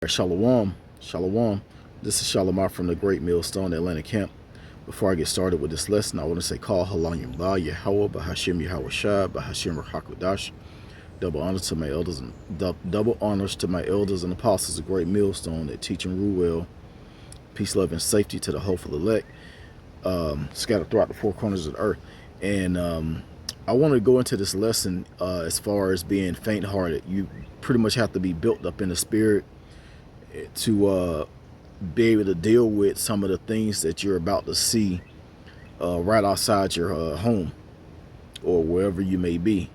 Shalom, shalom. This is Shalom from the Great Millstone Atlanta camp. Before I get started with this lesson, I want to say call Halayim La Yahweh Bahashim Yahweh Shah Bahashim Rahakudash. Double honors to my elders and double honors to my elders and apostles of Great Millstone that teach and rule well. Peace, love, and safety to the hopeful elect scattered throughout the four corners of the earth. And I want to go into this lesson as far as being faint-hearted. You pretty much have to be built up in the spirit to be able to deal with some of the things that you're about to see right outside your home or wherever you may be.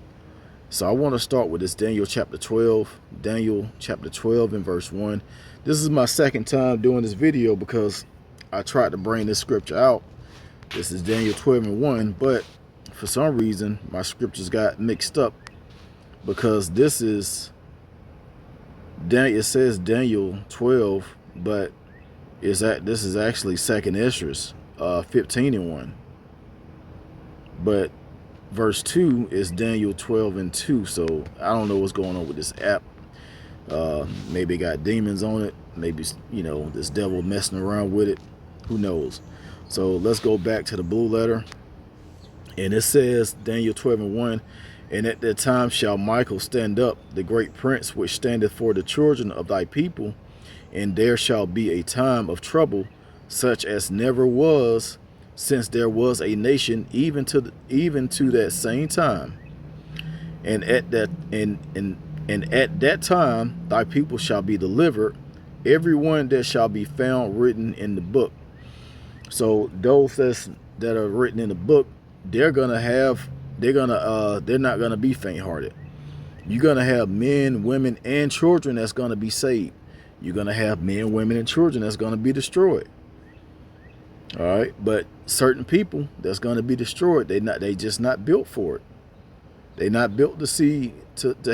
So I want to start with this Daniel chapter 12 and verse 1. This is my second time doing this video because I tried to bring this scripture out. This is Daniel 12 and 1, but for some reason my scriptures got mixed up because this is it says Daniel 12, but this is actually 2nd Esdras 15 and 1. But verse 2 is Daniel 12 and 2. So I don't know what's going on with this app. Maybe it got demons on it. Maybe, you know, this devil messing around with it. Who knows? So let's go back to the blue letter. And it says Daniel 12 and 1. And at that time shall Michael stand up, the great prince, which standeth for the children of thy people, and there shall be a time of trouble, such as never was since there was a nation, even to that same time. And at that time thy people shall be delivered, every one that shall be found written in the book. So those that are written in the book, they're not gonna be faint-hearted. You're gonna have men, women, and children that's gonna be saved. You're gonna have men, women, and children that's gonna be destroyed. All right, but certain people that's gonna be destroyed, they just not built for it. They not built to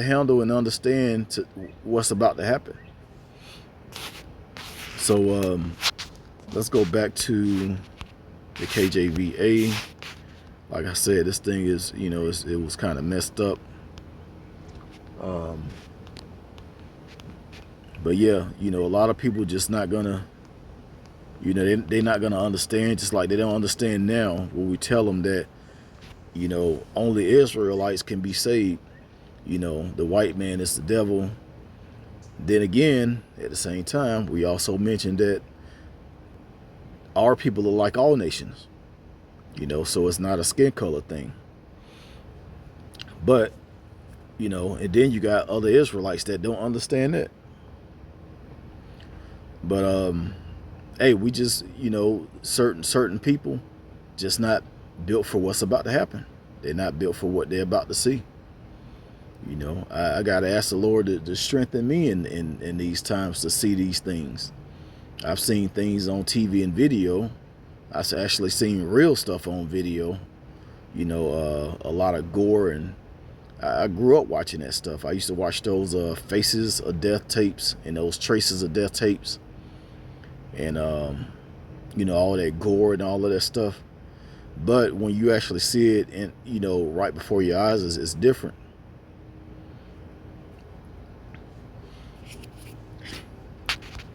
handle and understand what's about to happen. So let's go back to the KJVA. Like I said, this thing is, you know, it was kind of messed up. But yeah, you know, a lot of people just not gonna, you know, they're not gonna understand, just like they don't understand now when we tell them that, you know, only Israelites can be saved. You know, the white man is the devil. Then again, at the same time, we also mentioned that our people are like all nations. You know, so it's not a skin color thing. But, you know, and then you got other Israelites that don't understand that. But hey, we just, you know, certain people just not built for what's about to happen. They're not built for what they're about to see. You know, I gotta ask the Lord to strengthen me in these times to see these things. I've seen things on TV and video. I've actually seen real stuff on video, you know, a lot of gore, and I grew up watching that stuff. I used to watch those Faces of Death tapes and those Traces of Death tapes, and you know, all that gore and all of that stuff. But when you actually see it, and you know, right before your eyes, it's different.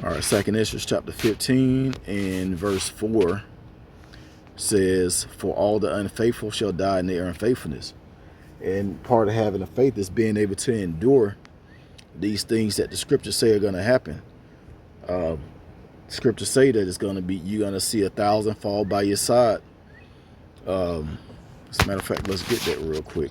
All right, 2nd Esdras chapter 15 and verse 4. Says, for all the unfaithful shall die in their unfaithfulness. And part of having a faith is being able to endure these things that the scriptures say are going to happen. Scriptures say that it's going to be, you're going to see 1,000 fall by your side. As a matter of fact, let's get that real quick.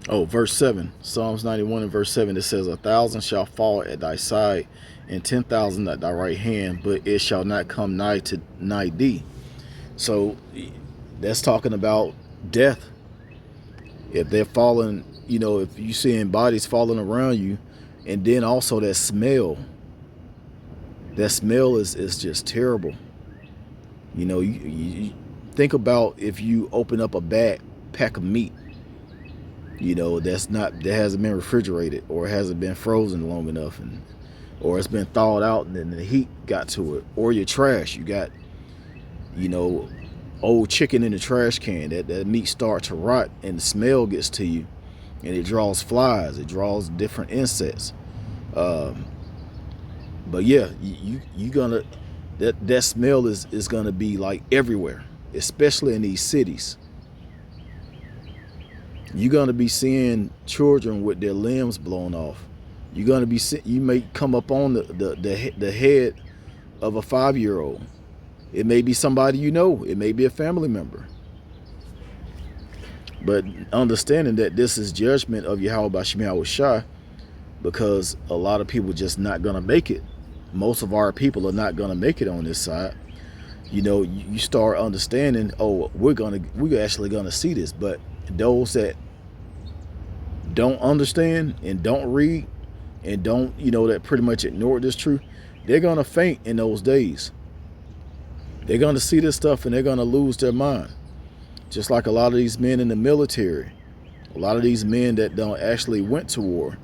Oh, verse 7, Psalms 91 and verse 7, it says, 1,000 shall fall at thy side and 10,000 at thy right hand, but it shall not come nigh thee. So that's talking about death. If they're falling, you know, if you seeing bodies falling around you, and then also that smell is just terrible. You know, Think about if you open up a bad pack of meat, that hasn't been refrigerated or hasn't been frozen long enough, or it's been thawed out and then the heat got to it, or your trash. You got, old chicken in the trash can. That meat starts to rot and the smell gets to you, and it draws flies, it draws different insects. But yeah, you gonna that smell is gonna be like everywhere, especially in these cities. You're gonna be seeing children with their limbs blown off. You may come up on the head of a 5-year-old. It may be somebody you know. It may be a family member. But understanding that this is judgment of Yahweh Bashim Yahweh Shai, because a lot of people just not gonna make it. Most of our people are not gonna make it on this side. You start understanding, oh, we're actually gonna see this. But those that don't understand and don't read and don't, that pretty much ignore this truth, they're gonna faint in those days. They're gonna see this stuff and they're gonna lose their mind. Just like a lot of these men in the military, a lot of these men that don't actually went to war,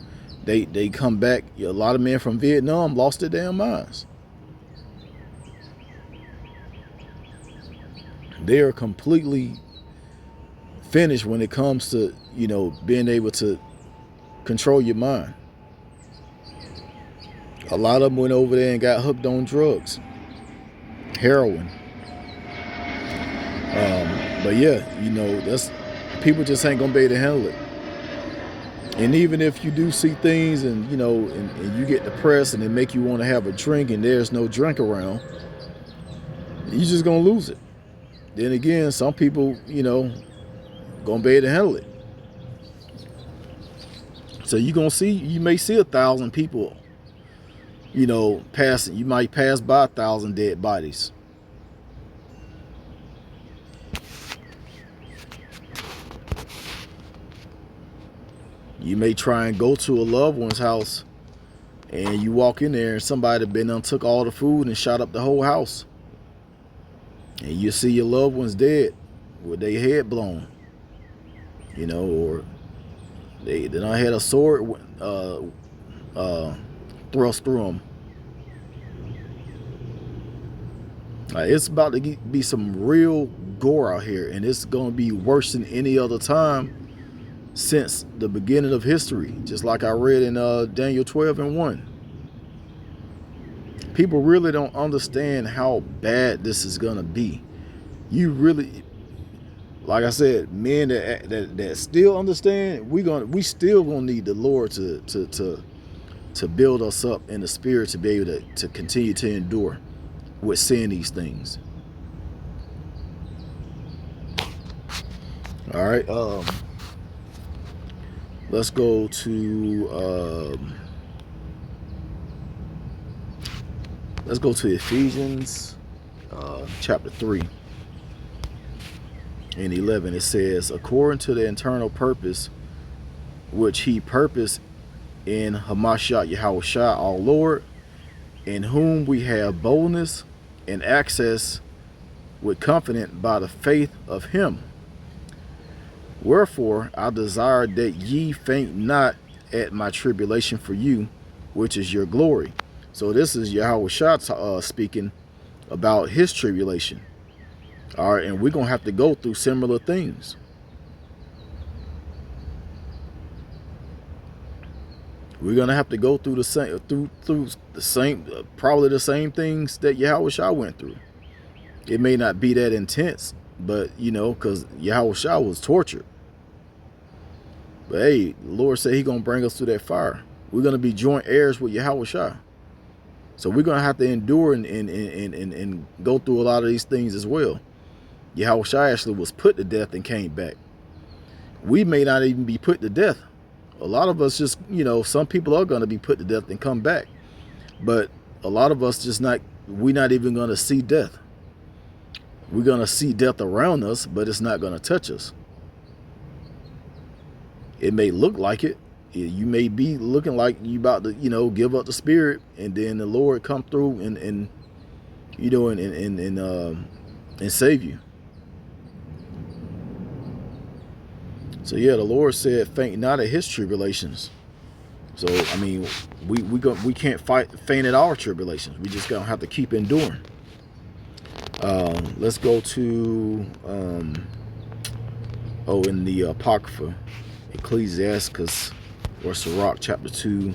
they come back. A lot of men from Vietnam lost their damn minds. They are completely finished when it comes to, being able to control your mind. A lot of them went over there and got hooked on drugs, heroin. But yeah, that's, people just ain't gonna be able to handle it. And even if you do see things and and you get depressed and they make you want to have a drink and there's no drink around, you're just gonna lose it. Then again, some people, gonna be able to handle it. So you may see 1,000 people, passing. You might pass by 1,000 dead bodies. You may try and go to a loved one's house and you walk in there and somebody took all the food and shot up the whole house. And you see your loved ones dead with their head blown. Or they done had a sword thrust through them. It's about to be some real gore out here, and it's going to be worse than any other time since the beginning of history, just like I read in Daniel 12:1. People really don't understand how bad this is going to be. You really, like I said, men that still understand, we still gonna need the Lord to build us up in the spirit to be able to continue to endure with seeing these things. All right, let's go to Ephesians chapter 3 and 11. It says, according to the internal purpose which he purposed in Hamashiach Yahweh Shai our Lord, in whom we have boldness and access with confidence by the faith of him. Wherefore I desire that ye faint not at my tribulation for you, which is your glory. So this is Yahweh Shai speaking about his tribulation. All right, and we're gonna have to go through similar things. We're gonna have to go through the same, probably the same things that Yahweh Shai went through. It may not be that intense, but because Yahweh Shai was tortured. But hey, the Lord said He gonna bring us through that fire. We're gonna be joint heirs with Yahweh Shai. So we're gonna have to endure and go through a lot of these things as well. Yahweh Shai actually was put to death and came back. We may not even be put to death. A lot of us just, some people are going to be put to death and come back. But a lot of us we're not even going to see death. We're going to see death around us, but it's not going to touch us. It may look like it. You may be looking like you about to, give up the spirit, and then the Lord come through and save you. So yeah, the Lord said, "Faint not at His tribulations." So I mean, we can't faint at our tribulations. We just gonna have to keep enduring. Let's go to in the Apocrypha, Ecclesiasticus or Sirach chapter 2,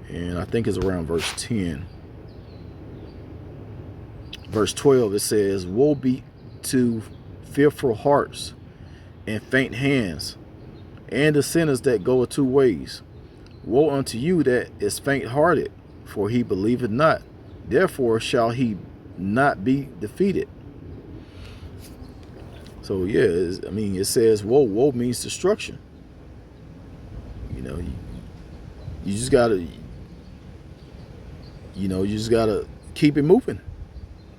and I think it's around verse 10. Verse 12, it says, "Woe be to fearful hearts and faint hands, and the sinners that go two ways. Woe unto you that is faint-hearted, for he believeth not. Therefore shall he not be defeated." So yeah, I mean, it says woe. Woe means destruction. You know, you just gotta, keep it moving.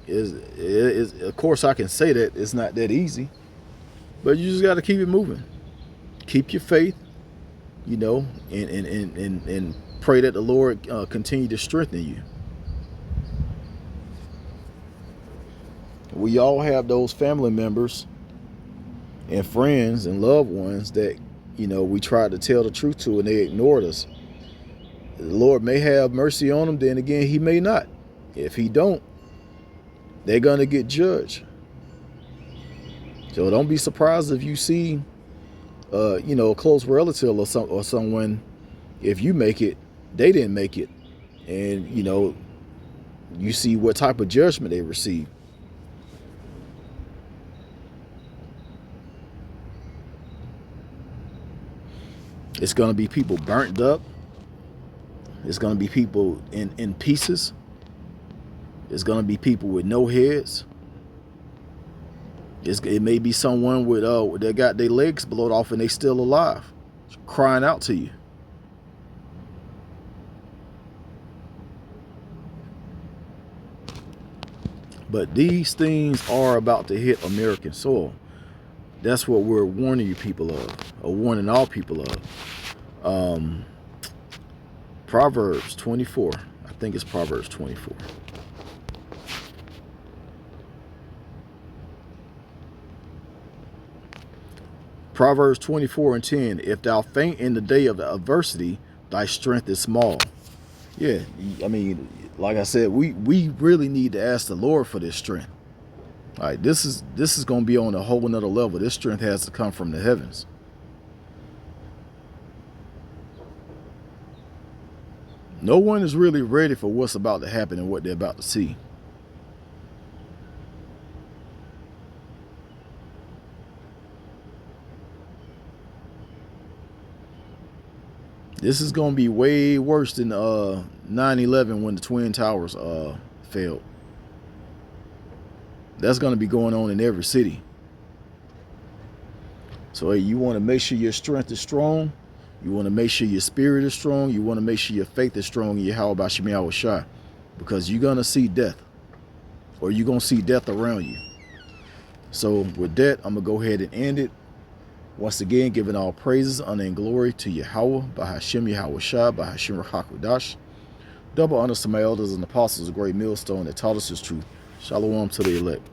Of course, I can say that it's not that easy, but you just got to keep it moving. Keep your faith, and pray that the Lord continue to strengthen you. We all have those family members and friends and loved ones that, we tried to tell the truth to and they ignored us. The Lord may have mercy on them, then again, He may not. If He don't, they're going to get judged. So don't be surprised if you see, a close relative or someone, if you make it, they didn't make it. And, you see what type of judgment they receive. It's going to be people burnt up. It's going to be people in pieces. It's going to be people with no heads. It may be someone with that got their legs blowed off and they still alive, crying out to you. But these things are about to hit American soil. That's what we're warning you people of, or warning all people of. Proverbs 24. I think it's Proverbs 24. Proverbs 24:10. "If thou faint in the day of adversity, thy strength is small." Yeah, I mean, like I said, we really need to ask the Lord for this strength. All right, this is going to be on a whole nother level. This strength has to come from the heavens. No one is really ready for what's about to happen and what they're about to see. This is going to be way worse than 9/11 when the Twin Towers failed. That's going to be going on in every city. So hey, you want to make sure your strength is strong. You want to make sure your spirit is strong. You want to make sure your faith is strong in Yahweh Bashim Yahweh Shai, because you're going to see death, or you're going to see death around you. So with that, I'm going to go ahead and end it. Once again, giving all praises, honor, and glory to Yahweh, Bahashim Yahweh Shai, Bahashim Rachakudash. Double honors to my elders and apostles, a great millstone that taught us His truth. Shalom to the elect.